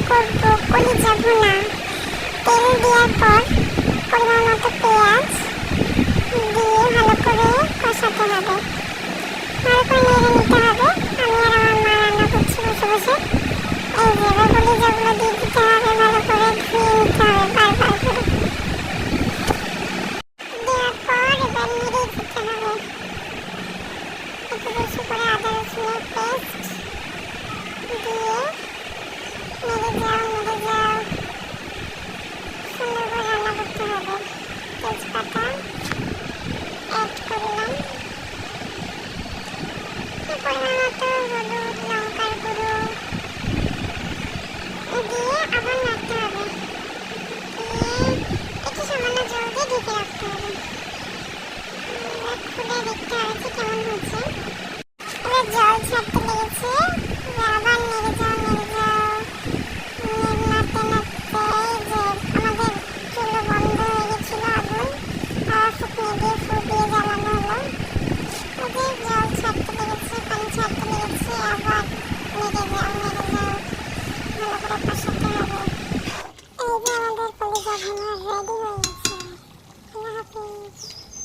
করব কলিজা ভুনা। তেল দেওয়ার পর পরিমাণ মতো পেঁয়াজ দিয়ে ভালো করে কষাতে হবে, ভালো করে নেড়ে নিতে হবে। আমি আর আমার মা রান্না করছি বসে বসে। এই যে এবার কলিজাগুলো দিয়ে দিতে হবে, ভালো করে ধুয়ে নিতে হবে বারবার করে। দেওয়ার পর এবার নেড়ে দিতে হবে, একটু বেশি করে আদা রসুনের পেস্ট দিয়ে নেড়ে যাও সুন্দর করে রান্না করতে হবে। তেজপাতা অ্যাড করলাম, পরিমাণ মতো হলুদ লঙ্কার গুঁড়ো দিয়ে আবার নাড়তে হবে, দিয়ে একটু সামান্য জল দিয়ে ঢেকে রাখতে হবে। খুলে দেখতে হবে যে কেমন হচ্ছে। এবার জল ছাড়তে লেগেছে, আবার নেড়ে যাও নাড়তে নাড়তে যে আমাদের চুলো বন্ধ হয়ে গেছিল, আগুন ফুটনি দিয়ে ফু দিয়ে জ্বালানো হলো। ওদের জল ছাড়তে লেগেছে, পানি ছাড়তে লেগেছে, আবার নেড়ে যাও ভালো করে কষাতে হবে। এই যে আমাদের কলিজা ভুনা রেডি হয়ে গেছে। আল্লাহ হাফিজ।